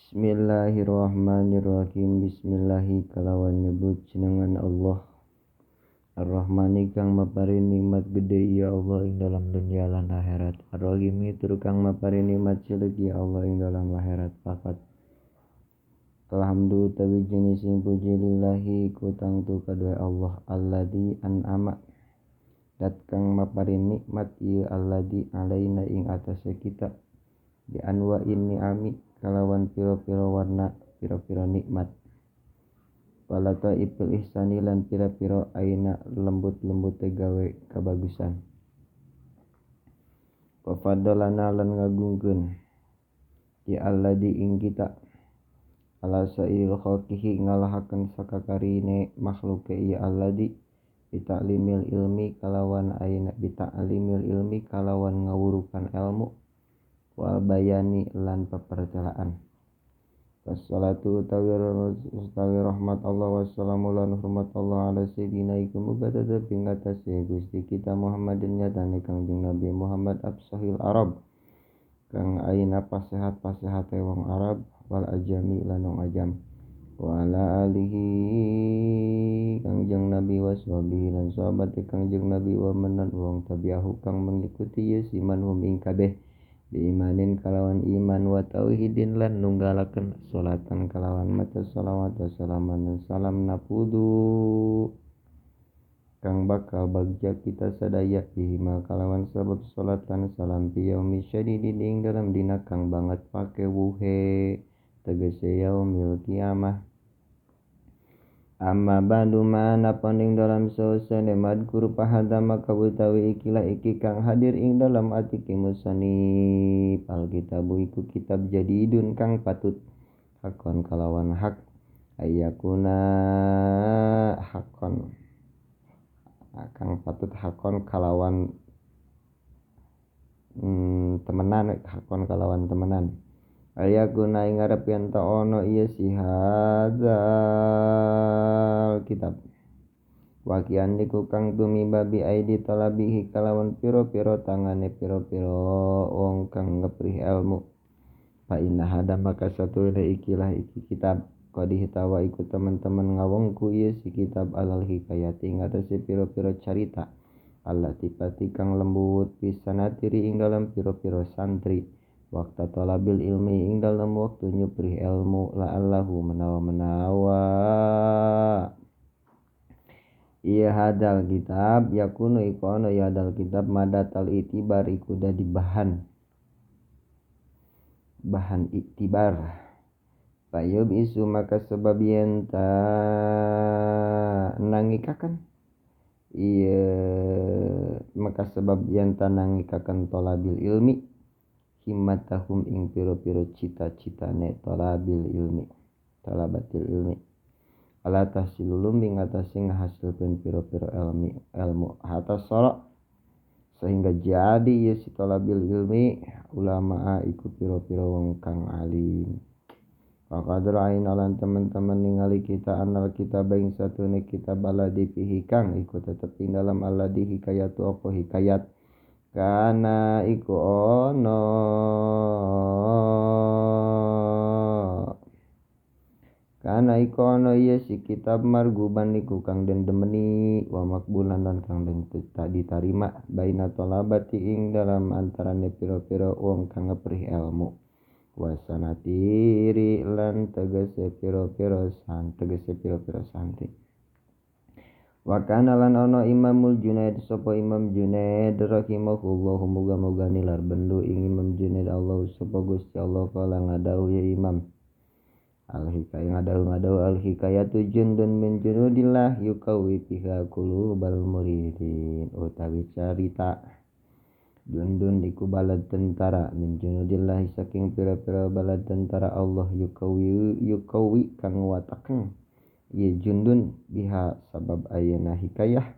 Bismillahirrahmanirrahim. Bismillahi kalawan nyebut jenengan Allah Ar-Rahmani kang mapari nikmat gede ya Allah ing dalam dunia lan akhirat. Ar-Rahimi tur kang mapari nikmat cilik ya Allah ing dalam akhirat papat. Alhamdulillah tawi jenis sing puji lillahi kutang tu kadua Allah alladzi an'ama dat kang mapari nikmat ya alladzi alaina ing atase kita di anwa ini ami kalawan piro-piro warna piro-piro nikmat walata ipil ihsani lan piro-piro aina lembut-lembut gawe kebagusan wafadolana lan ngagungkeun ya alladzi ing kita ala sa'il khalqihi ngalahaken sakakarine makhluk ya alladzi bita'limil ilmi kalawan aina bita'limil ilmi kalawan ngawurukan ilmu wal bayani lan pepercelaan. Wassalatu utawi rahmat Allah wassalamu lan hormat Allah ala sayyidina iku muga tetep ing atase Gusti kita Muhammadin nyatane Kangjeng Nabi Muhammad absahil Arab kang aina pasehat-pasehate wong Arab wal ajami lan wong ajam wa ala alihi Kangjeng Nabi washabihi lan sahabate Kangjeng Nabi wa menan wong tabi'ahu kang mengikuti siman hum ing kabeh biimanin kalawan iman wa tauhidin lan nunggalaken salatan kalawan maca shalawat wa salaman salam napudu kang bakal bagja kita sadaya bihima kalawan sebab salat lan salam yaumi syadidin ing dalam dina kang banget pake wuhe tegese yaumil kiamah. Amma ba'du ma'ana panding dalam sosene madkur pahadama kabutawi ikilah iki kang hadir ing dalam atiki musani alkitabu iku kitab jadidun kang patut hakon kalawan hak ayakuna hakon kang patut hakon kalawan temenan hakon kalawan temenan ayakuna ing arep yen ta ono iya si hadzal kitab wakian niku kang tumiba bi aidi talabihi kalawan piro-piro tangane piro-piro wong kang ngeprih ilmu fa inna hada maka satu ikilah iki kitab qadih tawa iku teman-teman ngawongku iya si kitab alal hikayati ngatasi piro-piro carita Allah tipati kang lembut pisanatiri ing dalam piro-piro santri waktu talabil ilmi ing dalam waktu nyuprih ilmu la'allahu menawa iya hadal kitab yakunu ikono ya hadal kitab madatal itibar iku dadi bahan itibar payub isu maka sebab yenta nangikakan iya maka sebab yenta nangikakan talabil ilmi himmatahum ing piro-piro cita-citane talabatil ilmi ala tahsilulum ing atase ngahasilkeun piro-piro ilmu hatta sara sehingga jadi ya si talabil ilmi ulama iku piro-piro wong kang alim faqadra ain alan teman-teman ningali kita anal kita baing satune kitab alladhi fihi kang iku tetep ing dalam alladhi hikayatu apa hikayat kana iku ono iya si kitab marguban iku kang den demeni wa makbulan lan kang den ditarima baina talabati ing dalam antarane piro-piro wong kang ngeprih ilmu wasanatiri lan tegese piro-piro santri wa kana lan ana Imamul Junaid sapa Imam Junaid rahimahullah muga-muga nilar bendu ing Imam Junaid Allah sapa Gusti Allah kala ngadawu ya Imam ngadawu al-hikayatu jundun min junudillah yukawi fiha qulubal muridin utawi carita jundun iku balad tentara min junudillah saking pira-pira balad tentara Allah yukawi kang wataken ya jundun biha sabab ayana hikayah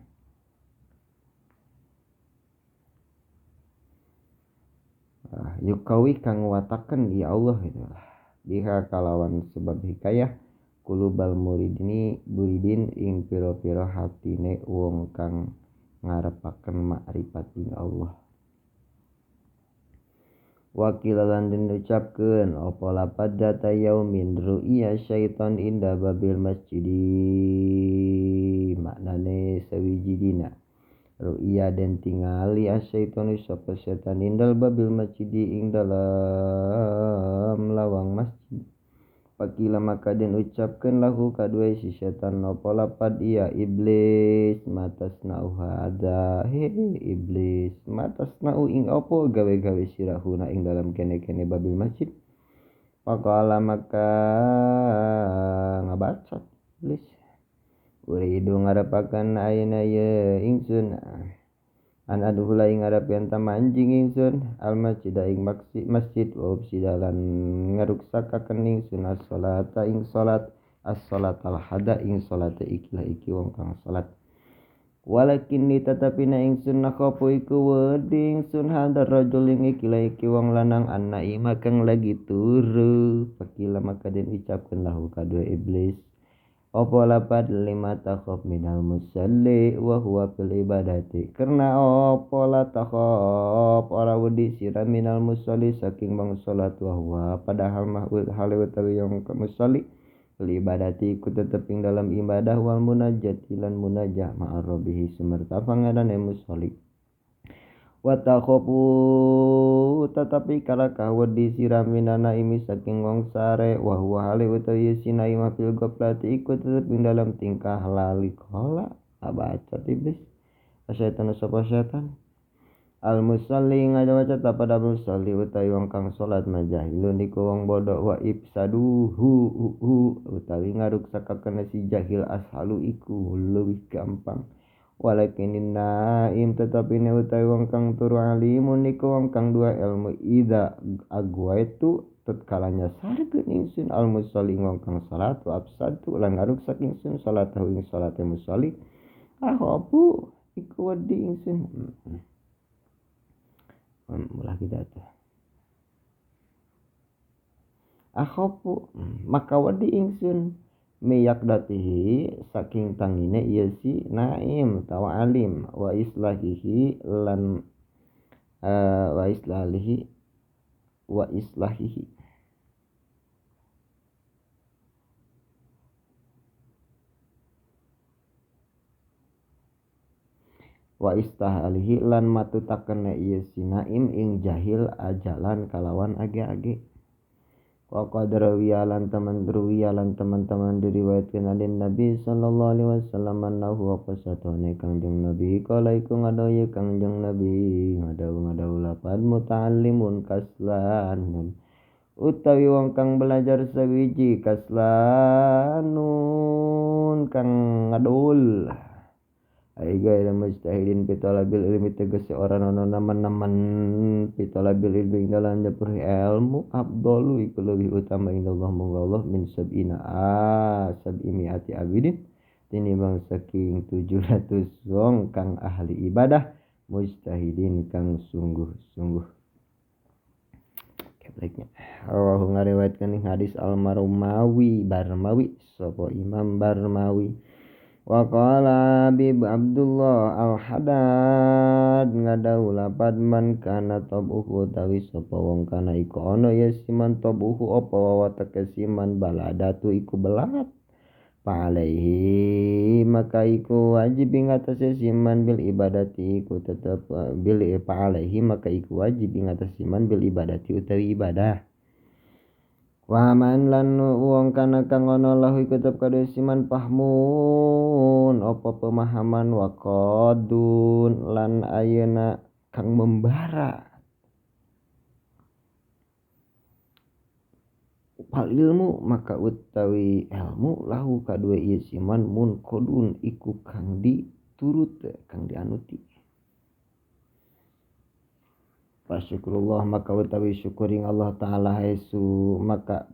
yukawi kang wataken ya Allah itulah biha kalawan sebab hikayah kulubal muridin ing piro-piro hatine wong kang ngarepaken makrifat ing Allah Wakilan den ucapkeun apa lapad data yaumin ru'ya syaiton inda babil masjidi maknane sawiji dina ru'ya den tingali asyaitonu sapa setan indal babil masjidi ing dalam lawang masjid. Pakila maka den ucapkeun lahu kadua si setan apa lapad iya iblis matasna'u hadza iblis matasna'u ing apa gawe-gawe sirahuna ing dalam kene-kene babil masjid. Faqala maka ngabacot iblis uridu ngarepaken ayeuna ye ingsun an adhula ing ngarepen tamanjing ingsun al masjid ing masjid wa ubsidalan ngaruksakaken ingsun as-salata ing salat as-salat al hada ing salat ikilah iki wong kang salat walakin tatapina ingsun nakhafu iku wedi ingsun hadar rajul ing ikilah iki wong lanang annaima kang lagi turu. Pakila maka den ucapkeun lahu kadua iblis apa lapad lima takhaf minal musalli wa huwa fil ibadati karena apa la takhaf ora wedi sira minal musalli saking bang salat wa huwa padahal mahul hal utawi yang musalli fil ibadati ku tetep ing dalam ibadah wal munajat lan munajah ma'ar rabbih sumerta pangadane musalli wa takhafu tetapi kalakah wedi sira minana imi saking wong sare wa huwa hale utawi sinai mafil goplati ikut tetep ing dalam tingkah lali kola abaca iblis asyaitan sapa setan al musalli ngajawaca pada musalli utawi wong kang salat majahilun iku wong bodoh wa ifsaduhu utawi ngaruksakaken si jahil ashalu iku leuwih gampang. Walakin naim tetapi ne utawi wong kang turu alimun niku wong kang dua ilmu ida agwaitu tatkalanya sarkeun ingsun al musalli wong kang salat wa absadu lan ngaruksak ingsun salatahu ing salate musalli ahopu iku wedi ingsun mulai kita tuh ahopu maka wedi ingsun miyak datihi saking tangine iya si naim tawa alim wa islahihi lan wa islahihi wa istahalihi lan matutaken iya si naim ing jahil ajalan kalawan age-age. Waqad rawiyalan teman-teman diriwayatkeun aden Nabi sallallahu alaihi wasallam annahu apa satune Kangjeng Nabi kala iku ngadoye Kangjeng Nabi ngadawu lapad muta'allimun kaslanun utawi wong kang belajar sawiji kaslanun kang ngadul aiga mujtahidin pitalabil ilmi tegese ora ana naman-naman pitalabil ilmi dalam nyepur ilmu afdalu iku lebih utama indallah monggo Allah min sab'imiati abidin tinimbang saking 700 wong kang ahli ibadah mujtahidin kang sungguh-sungguh. Kebaliknya rawahu ngariwayatkeun hadis al-Barmawi sapa Imam Barmawi. Wa qala Habib Abdullah al-Haddad ngadawu lapad man kana tabuhu tawi sapa wong kana iku ana ya siman tabuhu apa wawatake siman baladatu iku belat pa alaihi maka iku wajib ing atase siman bil ibadati iku tetep bil pa alaihi maka iku wajib ing atase siman bil ibadati utawi ibadah. Wa man lan wong kana kang ana lahu tetep kadhe siman pahmun apa pemahaman wa qadun lan ayeuna kang membara pal ilmu maka utawi ilmu lahu kadue ieu siman mun qadun iku kang diturut kang dianuti. Fasyukurullah maka utawi syukuring Allah Ta'ala haisu maka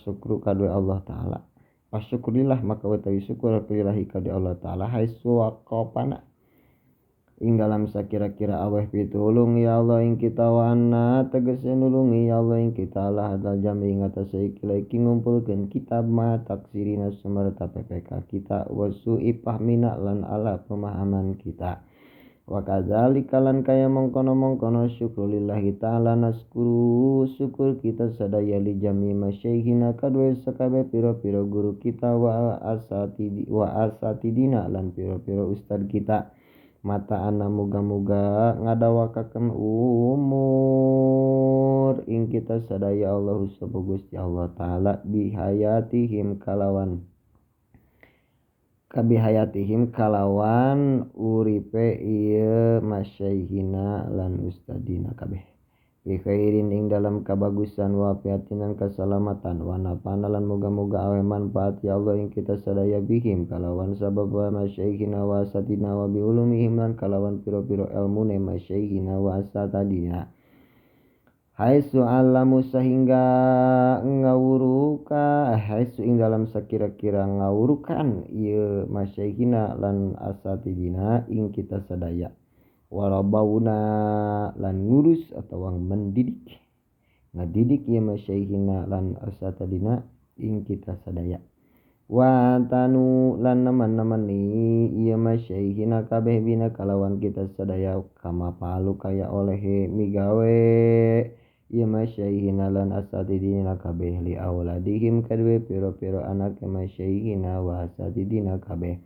syukru kadua Allah Ta'ala fasyukurillah maka utawi syukur kulillahi kadua Allah Ta'ala haisu waqopana ing dalam sakira-kira aweh pitulung ya Allah ing kita wana tegese nulungi ya Allah ing kita Allah hadal jami ing atase iki ngumpulkeun kitab ma taksirina sumerta PPK kita wasu ipahmina lan ala pemahaman kita Wa kadzalika lan kaya mongkono syukrulillahi ta'ala naskuru syukur kita sadaya li jami masyaihina kadue sakabe piro-piro guru kita wa asatidina lan piro-piro ustad kita mata ana muga-muga ngadawakaken umur ing kita sadaya Allah sapa Gusti Allah taala bihayatihim kalawan uripe ieu masyaihina lan ustadina kabeh bi khairin ing dalam kabagusan wa fiatinan keselamatan wa nafana lan moga-moga awe manfaat ya Allah ing kita sadaya bihim kalawan sabab masyaihina wa asadina wa bi ulumihim lan kalawan piro-piro ilmune masyaihina wa asadina Haisu alamu sehingga ngawuruka haisu ing dalam sekira-kira ngawurukan ieu masyaihina lan asatidina ing kita sadaya warabauna lan ngurus atau mendidik ngadidik ieu masyaihina lan asatidina ing kita sadaya wa tanu lan naman-naman ni ieu masyaihina kabeh bina kalawan kita sadaya kama palu kaya oleh migawe ieu masyaihina lan asatidina kabeh li auladihim kadue piro-piro anak masyaihina wa asatidina kabeh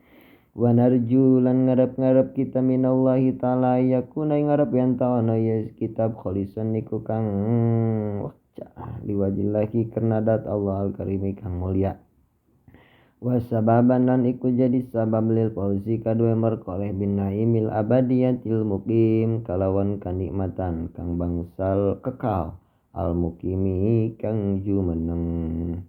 wa narju lan ngarep-ngarep kita minallahi ta'ala yakuna ngarep yen tawana ya kitab kholisan niku kang liwajillahi karena dat Allah al-karimi kang mulia wa sababan lan iku jadi sabab lil fauzi kadue merkoleh bin naimil abadiyatil muqim kalawan kanikmatan kang bangsal kekal al muqimi kang jumeneng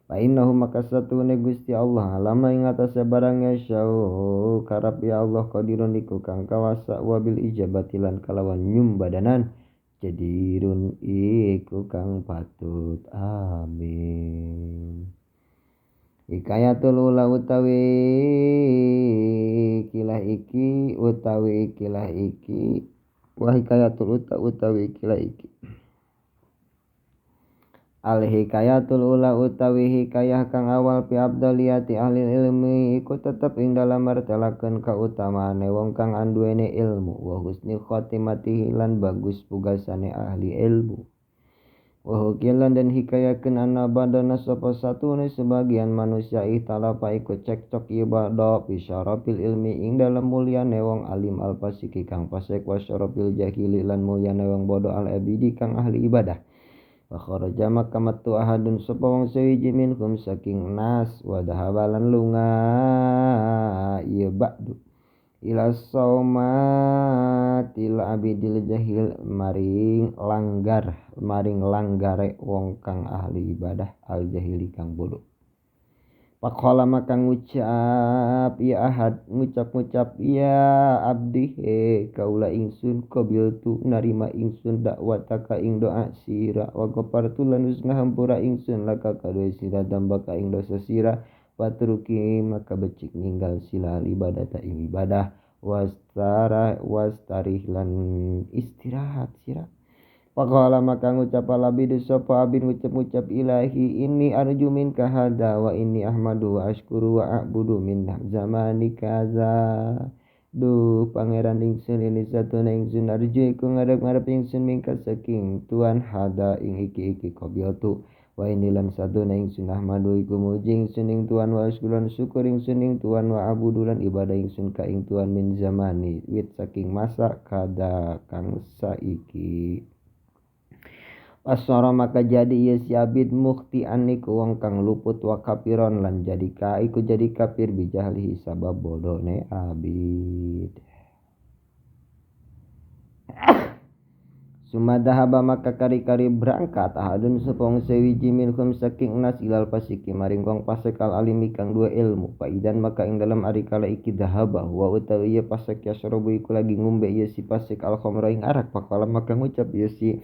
fa innahu maka satune Gusti Allah alama ing atase barang yasyau karab ya Allah qadirun iku kang kawasa wa bil ijabati lan kalawan nyumbadanan jadirun iku kang patut amin. Hikayatul ula utawi ikilah iki wa hikayatul utawi ikilah iki al hikayatul ula utawi hikayah kang awal pi abdaliyati ahli ilmi iku tetep ing dalam martelakeun kautamaane wong kang anduwene ilmu wa husni khotimatihi lan bagus pugasane ahli ilmu wa hukilan dan hikayakeun anna badana sapa satune sebagian manusia ihtalapa iku cekcok ibadah bisyarafil ilmi ing dalam mulyane wong alim al fasiki kang fasik wa syarafil jahili lan mulyane wong bodoh al abidi kang ahli ibadah wa kharaja maka matu ahadun sapa wong sawiji minhum saking nas wa dahabalan lunga ieu ba'du ila saumatil abidil jahil maring langgare wong kang ahli ibadah al jahili kang bodoh Pakola maka ngucap ya ahad ngucap ya abdi kaula ingsun qabiltu narima ingsun dakwataka ing doa sira wa ghafartu lan ngahampura ingsun laka kadue sira dambaka ing dosa sira watruki maka becik ninggal sila ibadata ing ibadah wastarih lan istirahat sira Pakola maka ngucap alabidu sopa abin ngucap ilahi ini arju min kahada wa ini ahmadu wa ashkuru wa a'budu min zamani kaza Duh pangeran ingsun ini satu na ingsun arju iku ngarep ingsun mingka saking tuan hada ing iki qabiltu wa ini lan satu na ingsun ahmadu iku muji ingsun ing tuan wa ashkuran syukur ingsun ing tuan wa a'budu lan ibadah ingsun ka ing tuan min zamani wit saking masa kada kang saiki Pasara maka jadi ieu si abid mukhtian niku wong kang luput wa kafiron lan jadi kafir bijahlihi sabab bodone abid. Sumadahaba maka kari-kari berangkat ahadun sepong sewiji minhum saking nas ilal pasiki maring wong pasekal alimi kang dua ilmu faidan maka ing dalam ari kala iki dahaba wa utawi ieu pasek yasrobu iku lagi ngombe ieu si pasek al khamra ing arak pakala maka ngucap ieu si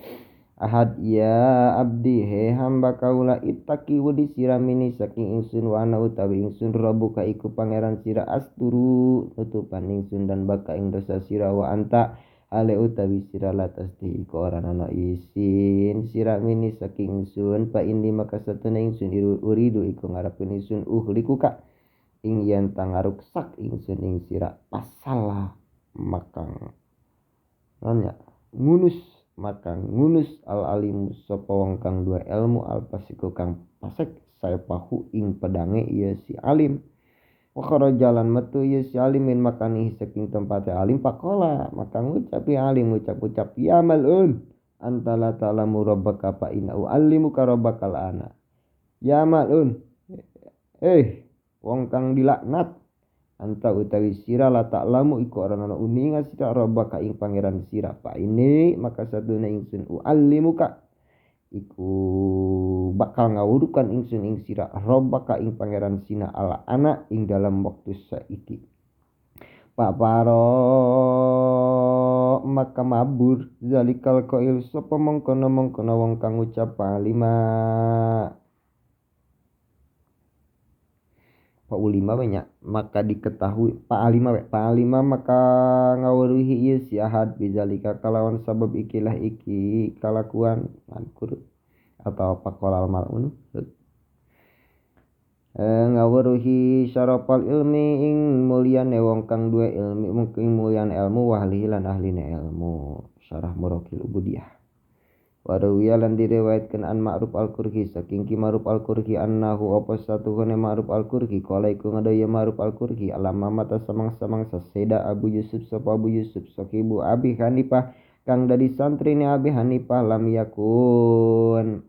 Ahad ya abdi hamba kaula itaki wedi sira mini saking ingsun wa ana utawi ingsun rabbuka iku pangeran sira asturu tutupan ingsun dan baka ing dosa sira wa anta ale utawi sira latasti iku ora ana isin sira mini saking ingsun pa indi maka satuna ingsun uridu iku ngarepkeun ingsun likuka ing yen tangaruksak ingsun ing sira pasalah makang nanya ngunus makang ngunus al alimu sapa wong kang dua ilmu al pasiku kang pasek saya pahu ing pedange ieu si alim wakara jalan metu ieu si alim min makani saking tempate alim pakola maka ngucap alim ngucap ya malun antala ta'lamu rabbaka fa inau alimuka rabbakal ana ya malun wong kang dilaknat anta utawi sira la ta'lamu iku ora ana uninga sira rabbaka ing pangeran sira fa ini maka saduna ingsun alimuka iku bakal ngawurukan ingsun ing sira rabbaka ing pangeran sina ala ana ing dalam waktu saiki Pak Paro maka mabur zalikal qail sapa mongkono wong kang ngucap lima Pak ulima banyak maka diketahui Pak alima maka ngawuruhi ieu si ahad bizalika kalawan sabab ikilah iki kalakuan mankur atau pakolal malun ngawuruhi syarafal ilmi ing mulyane wong kang duwe ilmi mungkin mulyane ilmu wahli lan ahline ilmu syarah murakil ubudiyah Warawiya lan diriwayatkan an Ma'ruf al-Qurhi saking Ki Ma'ruf al-Qurhi annahu apa satuhune Ma'ruf al-Qurhi kala iku ngadaya Ma'ruf al-Qurhi alama mata samang-samang saseda Abu Yusuf sapa Abu Yusuf sahibu Abi Hanifah kang dari santrine Abi Hanifah lam yakun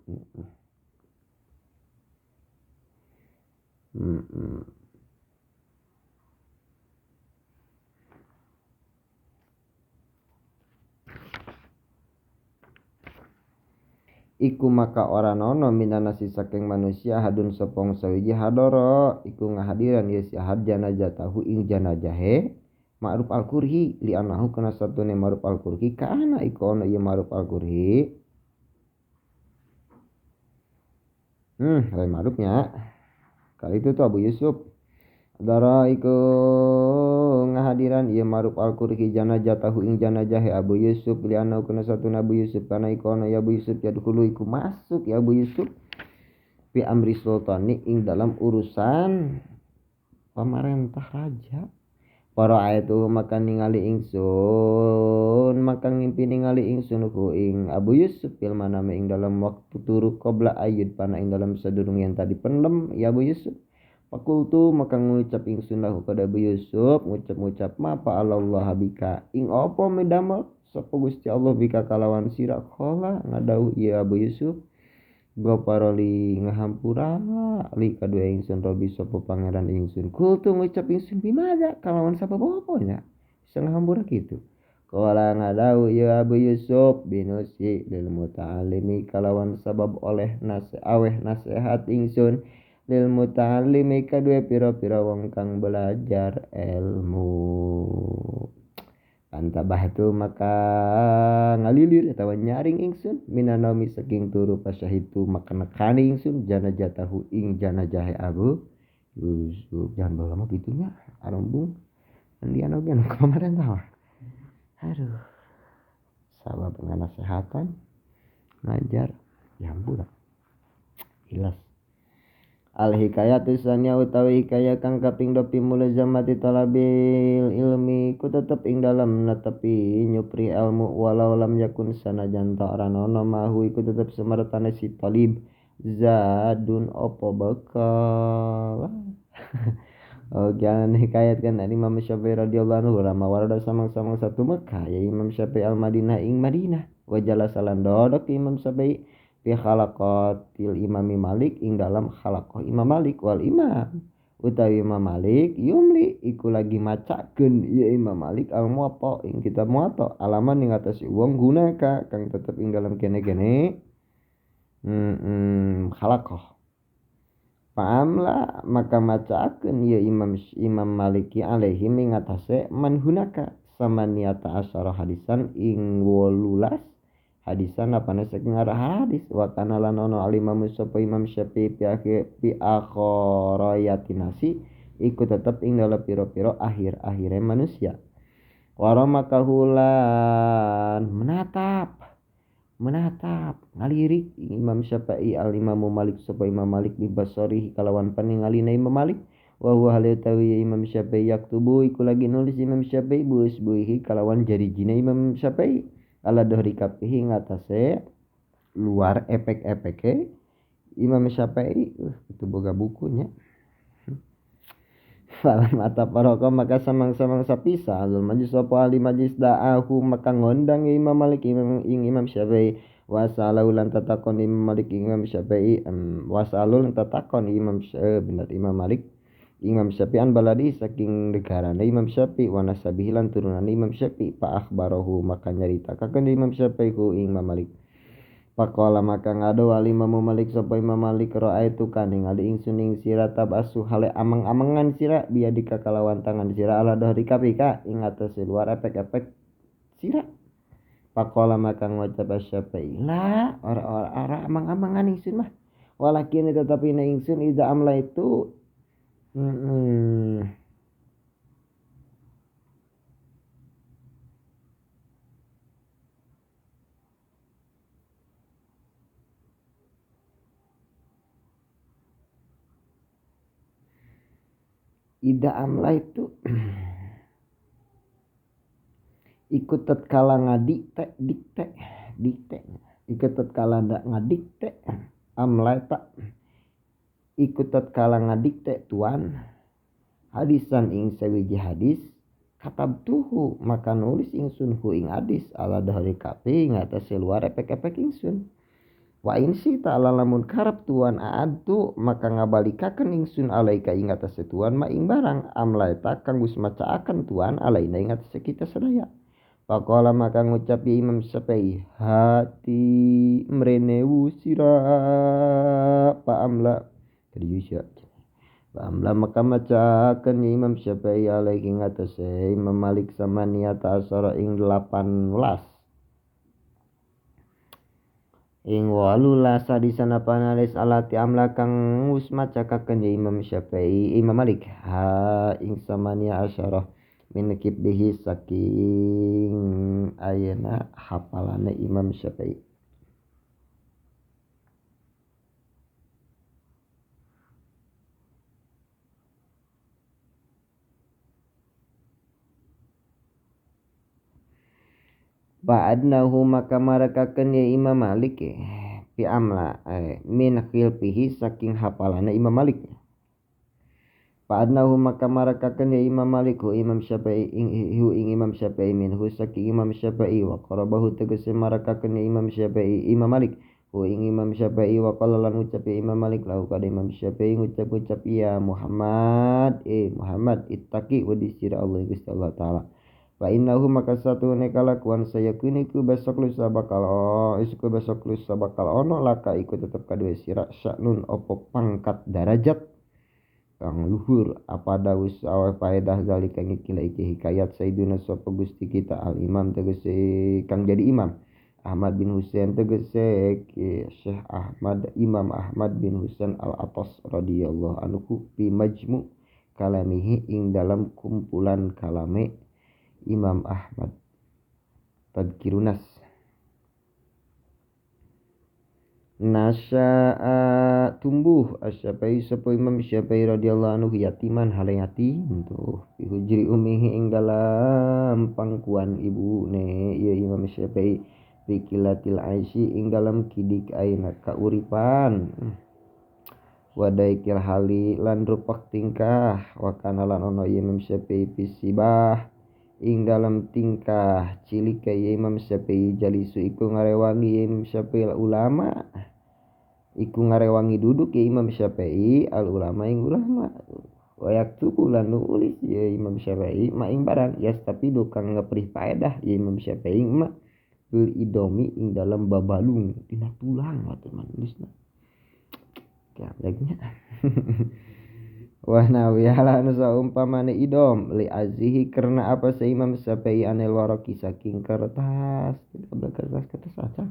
Iku maka ora nono minanasi saking manusia hadun sopong sawiji hadoro iku ngahadiran ya si ahad janajah tahu ing janajahe Ma'ruf al-Qurhi li anahu kana satune Ma'ruf al-Qurhi kana iku ono ya Ma'ruf al-Qurhi lain Ma'rufnya kali itu tuh Abu Yusuf Dara iku ngahadiran ieu Ma'ruf al-Qurhi janajah tahu ing janajahe Abu Yusuf li ana kana satuna Abu Yusuf kana iku ana ya Abu Yusuf yadkhulu iku masuk ya Abu Yusuf fi amri sultani ing dalam urusan pemerintah raja para ayatu maka ningali ingsun maka ngimpi ningali ingsun ku ing Abu Yusuf fil maname ing dalam waktu turu qabla ayyud pana ing dalam sadurung yang tadi pendem ya Abu Yusuf Fakultu maka ngucap ingsun lahu kada Abu Yusuf ngucap mapa Allah bika ing apa medamel sapa Gusti Allah bika kalawan sira kala ngadau ya Abu Yusuf goparoli ngahampura li kadua ingsun robi sapa pangeran ingsun kultu ngucap ingsun bimada kalawan sapa bapanya bisa ngahampura gitu kala ngadau ya Abu Yusuf binusi lil muta'allimi kalawan sabab oleh nasihat ingsun lil muta'allimi kadue pira-pira wong kang belajar ilmu antabahtu maka ngalilir atawa nyaring ingsun minanomi saking turu pasyahitu maka nekani ingsun janajah tahu ing janajahe Abu Yusuf jangan bawa lama gitunya arumbung andian oge anu kemarin tahu aduh sabab dengan nasehatan ngajar jambul hilas al hikayatu sanya utawi hikayah kang kaping 2 mulazamati talabil ilmi ku tetep ing dalam netepi nyupri ilmu walau lam yakun sanajan ta ora ono mahu iku tetep semertane si talib zadun opo bekal jangan hikayatkan dari Imam Syafi'i radhiyallahu anhu rama warada samang-samang satu Mekah ya Imam Syafi'i al-Madinah ing Madinah wajala salan dodok Imam Syafi'i fi khalaqatil imami Malik ing dalam khalaqah Imam Malik wal imam utawi Imam Malik yumli iku lagi macakeun ya Imam Malik al muwatta ing kitab muwatta alaman ing atas wong gunaka kang tetep ing dalam kene-kene khalaqah Pa'amla maka macakeun ya Imam Maliki alaihi ing atase manhunaka samaniata asyara hadisan ing 18 hadisan apane saking arah hadis wa kana lan ono alimam sapa Imam Syafi'i pi akhirayatinasi iku tetep ing dalam pira-pira akhir-akhire manusia warama kahulan menatap ngalirik Imam Syafi'i al Imam Malik sapa Imam Malik bi basarihi kalawan paningalina Imam Malik wa huwa hal tawi Imam Syafi'i yaktubu iku lagi nulis Imam Syafi'i buhi kalawan jari jina Imam Syafi'i ala dohri kapihi ngatasé luar efek-efeke Imam Syafi'i itu boga bukunya. Falam ataparoko maka samang-samang sapisa alul majlis apa ahli majlis da'ahu maka ngondang Imam Malik Imam Syafi'i wasalau lan tatakon Imam Malik Imam Syafi'i wasalau lan tatakon Imam Malik Imam Syafi'i an baladi saking negarane Imam Syafi'i wa nasabihi lan turunan Imam Syafi'i fa akhbarahu maka nyaritakeun Imam Syafi'i ku Imam Malik. Pakola maka ngado wali Imam Malik sapa Imam Malik raaitu kaning ali ingsun ing sira tabasu hale amang-amangan sira biadika kalawan tangan sira ala dohri kapika ing atase luar efek-efek sira. Pakola maka ngucap Syafi'i la ora amang-amangan ingsun mah walakin tetapi na ingsun ida amla itu ida amla itu ikut tatkala ngadikte dikte ikut tatkala ngadikte amla tak ikut tatkala ngadikte tuan hadisan ing sawiji hadis katabtuhu maka nulis ingsun hu ing hadis ala dahri kapi ngatasi luar efek-efek ingsun wa insi ta'ala lamun karab tuan aadu maka ngabalikaken ingsun alaika ing atase tuan ma ing barang amlaita kang geus macaaken tuan alaina ing atase kita sadaya. Pakola maka ngucap Imam Syafi'i hati mrenewu sira pa amla kriusya pa amla maka macaaken Imam Syafi'i alaika ing atase Imam Malik samaniyata asara ing 18 ing walula sadisana panalis alati amla kang wis macakaken Imam Syafi'i Imam Malik ha ing samania asyarah min kibdihi saking ayeuna hafalane Imam Syafi'i. Ba'adnahu maka marakaken ya Imam Malik fi amla min khilfihi saking hafalana Imam Malik. Ba'adnahu maka marakaken ya Imam Malik Imam Syafi'i ing Imam Syafi'i minhu saking Imam Syafi'i wa qarabahu tegese marakaken ya Imam Syafi'i Imam Malik ing Imam Syafi'i wa qala lan ucap ya Imam Malik lahu kada Imam Syafi'i ngucap ya Muhammad Muhammad ittaqi wa disira Allah Gusti Allah taala. Fa innahu maka satune kalakuan saya kuniku besok lusa bakal ono laka iku tetep kadue sira sya'nun opo pangkat darajat kang luhur apa dawus awa faedah zalika ngikila iki hikayat sayyiduna sapa Gusti kita al imam tegese kang jadi imam Ahmad bin Husain tegese Syekh Ahmad Imam Ahmad bin Husain al-Atas radhiyallahu anhu fi majmu' kalamihi ing dalam kumpulan kalame Imam Ahmad Tadkirunas nasya'a tumbuh Asy-Syafi'i sapa Imam Syafi'i radhiyallahu anhu yatiman hale yatim tuh fi hujri ummihi ing dalam pangkuan ibune ya Imam Syafi'i fi kilatil aisy ing dalam kidik aina kauripan wadaikil hali lan rupak tingkah wa kana lan ono Imam Syafi'i fisibah ing dalam tingkah cilik kaya Imam Syafi'i jalisu iku ngarewangi Imam Syafi'i ulama iku ngarewangi duduk ya Imam Syafi'i al ulama ing ulama wayak tuku lan nulis ya Imam Syafi'i ma ing barang ya tapi dokang ngeprih faedah ya Imam Syafi'i ma bil idomi ing dalam babalung dina tulang wa teman nulisna kayak lagi wa nawihala nusa umpamane idom li azihi karena apa se Imam Syafi'i anil waraki saking kertas saja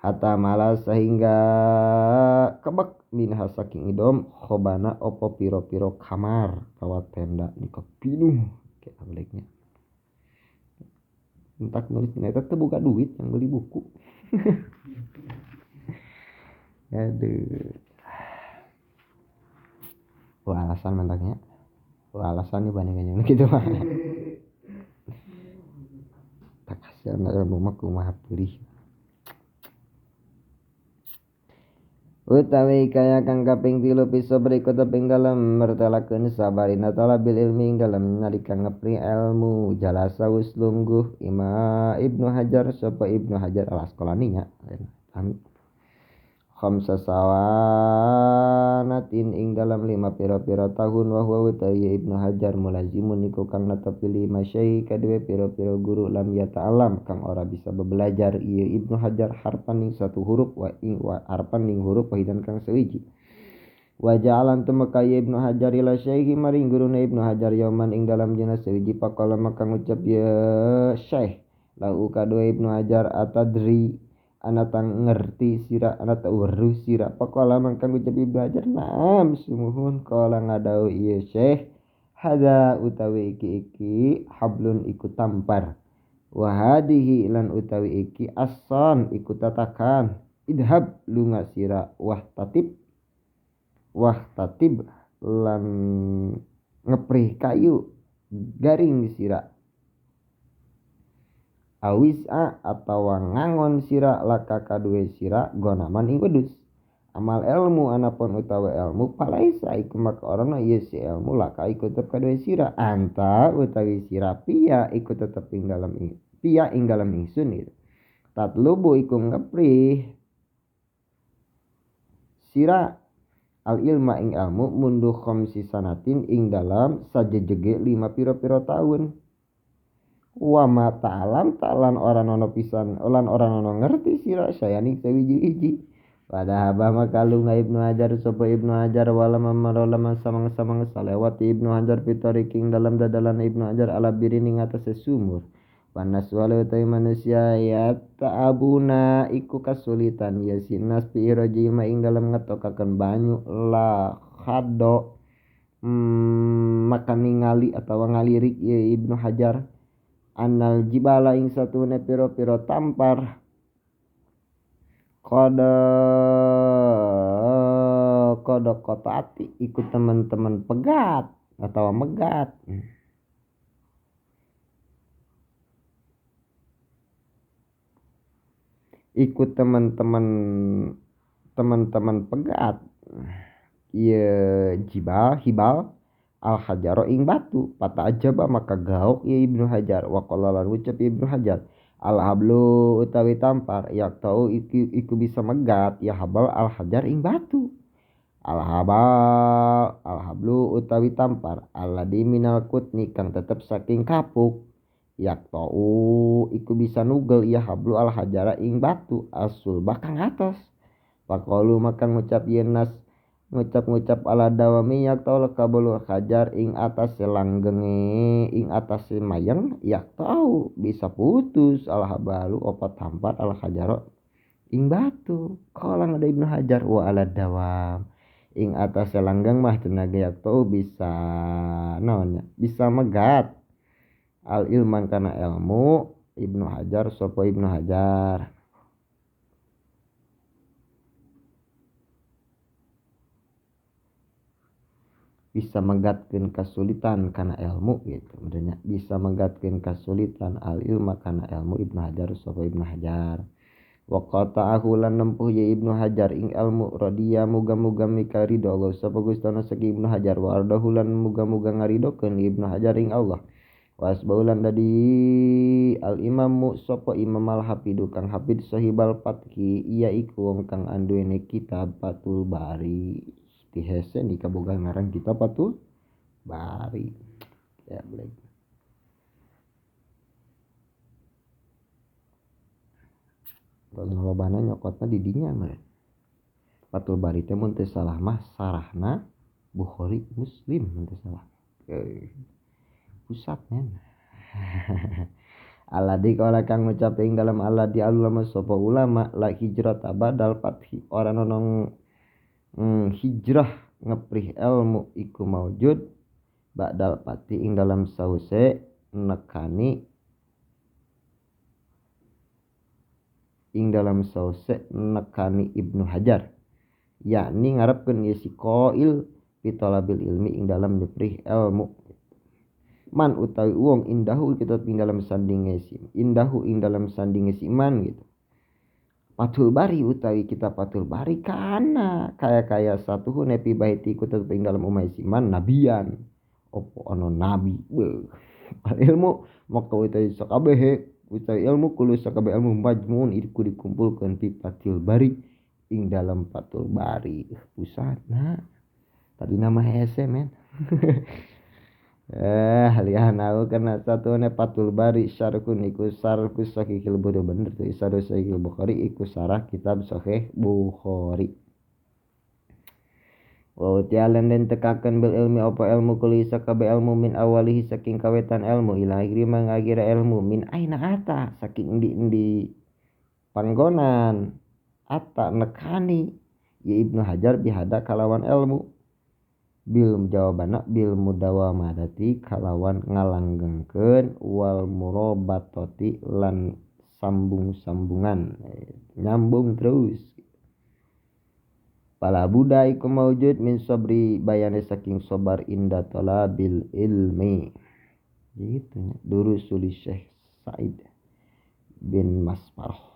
hatta malas sehingga kebek minha saking idom khobana opo piro-piro kamar kawat tenda di kepinuh kayak baliknya entak nulis ternyata buka duit yang beli buku aduh alasan mantapnya. Alasan nih bandingannya gitu mah. Tak kasihan ilmu mah kumaha peulih. Utawi kaya kang kaping 3 bisa berikut ping dalam mertelakeun sabarina talabil ilmi ing dalam nalika ngepri ilmu jalasa wis lungguh Ibnu Hajar sapa Ibnu Hajar al Asqalani nya khamsa sawanatin ing dalam 5 pira-pira tahun wa huwa utawi Ibnu Hajar mulazimun iku kang netepi 5 syai kadue pira-pira guru lam yata'alam kang ora bisa bebelajar ieu Ibnu Hajar harpan ing satu huruf wa harpan ing huruf wahidan kang sewiji wa ja'alan tumeka Ibnu Hajar ila syaihi maring guruna Ibnu Hajar yauman ing dalam dina sewiji faqala maka ngucap ya syekh lahu kadue Ibnu Hajar atadri anatang ngerti sira anata weruh sira pakola mangkang ucap Ibnu Hajar naam sumuhun kala ngadau ieu syekh hada utawi iki hablun iku tampar wa hadihi lan utawi iki ason iku tatakan idhab lunga sira wah tatib lan ngeprih kayu garing sira awisa atawa ngangon sira laka kadue sira gonaman ing wedus amal ilmu anapun utawa ilmu palaisa iku maka orana ieu si ilmu laka iku tetep kadue sira anta utawi sira pia iku tetep ing dalam pia ing dalam ingsun gitu tatlubu iku ngeprih sira al ilma ing ilmu mundu khamsi sanatin ing dalam sajejege 5 pira-pira tahun wa ma ta'alam ta'lan orang ono pisan lan orang ono ngerti sira sayani sewiji-wiji pada habah makalunga Ibnu Hajar sapa Ibnu Hajar wala mamarolama samang-samang salewat Ibnu Hajar pitariking dalam dadalan Ibnu Hajar ala biri ning atase sumur panas wala utai manusia ya ta'abuna iku kasulitan ya sinas pi irajima ing dalam ngetokaken banyu la khado maka ningali atawa ngalirik ya Ibnu Hajar anal jibala ing satune piro-piro tampar kodo kotaati ikut teman-teman pegat atau megat ikut teman-teman pegat hibal al hajaro ing batu pata ajaba maka gauk ya Ibnu Hajar wa qala lan ucap Ibnu Hajar al hablu utawi tampar yak tau iku bisa megat ya habal al hajar ing batu al hablu utawi tampar alladhi minal kutni kang tetep saking kapuk yak tau iku bisa nugel ya hablu al hajara ing batu asul bakang atas faqalu maka ngucap yenas ngucap ala dawami yak tau lekabulu hajar ing atas langgenge ing atas mayang yak tau bisa putus al habalu opat tampar al hajaro ing batu kalau ada Ibnu Hajar wa ala dawam ing atas langgeng mah tenaga yak tau bisa naonnya bisa megat al ilman kana ilmu Ibnu Hajar sapa Ibnu Hajar bisa menggatkeun kasulitan karena ilmu gitu sebenarnya bisa menggatkeun kasulitan al ilma karena ilmu Ibnu Hajar sapa Ibnu Hajar wa qata'ahu lan nempuh ya Ibnu Hajar ing ilmu radiya muga-muga mika ridho Allah sapa Gustana sagi Ibnu Hajar wa ardahu lan muga-muga ngaridokeun Ibnu Hajar ing Allah wasbaulan dadi al imamu sapa Imam al Hafidu kang hafid sahibal fathi iya iku wong kang anduweni kitab Fathul Bari di hese di kaboga ngarang kitab Fathul Bari ya boleh kalau lobana nyokotna di dinya mah Fathul Bari teh mun teu salah mah sarahna Bukhari Muslim mun teu salah pusatnya aladi kala kang ngucap ing dalam aladi ulama sapa ulama la hijrah badal fathi ora nonong hijrah ngeprih ilmu iku maujud ba'dal fathi ing dalam sause nekani Ibnu Hajar yakni ngarepkeun si qail pitolabil ilmi ing dalam nyeprih ilmu. Man utawi wong indahu kita ing dalam sandinge si indahu ing dalam sandinge si man gitu. Fathul Bari utawi kita Fathul Bari kana kaya satu nepi baiti ku tetep ing dalam umay si man nabian. Opo ana nabi. Ilmu maka utawi sakabeh utawi ilmu kulo sakabeh ilmu majmun iku dikumpulkeun fi Fathul Bari ing dalam Fathul Bari. Pusatna tadi nama hese men. Lihat aku karena satu Fathul Bari syarhun iku syarhus sahihil Bukhari bener tuh syarh sahihil Bukhari iku syarah kitab sahih Bukhari. Wa ta'alan den tekaken bil ilmi apa ilmu kuli sakabe ilmu min awalihi saking kawetan ilmu ila akhiri mangagira ilmu min aina ata saking endi panggonan ata nekani ya Ibnu Hajar bihada kalawan ilmu bil jawabana bil mudawamadati kalawan ngalanggengkeun wal murabatati lan sambung-sambungan nyambung terus. Pala budai ku maujud min sabri bayane saking sabar inda talabil ilmi gitu nya. Durusul Syekh Said bin Masparah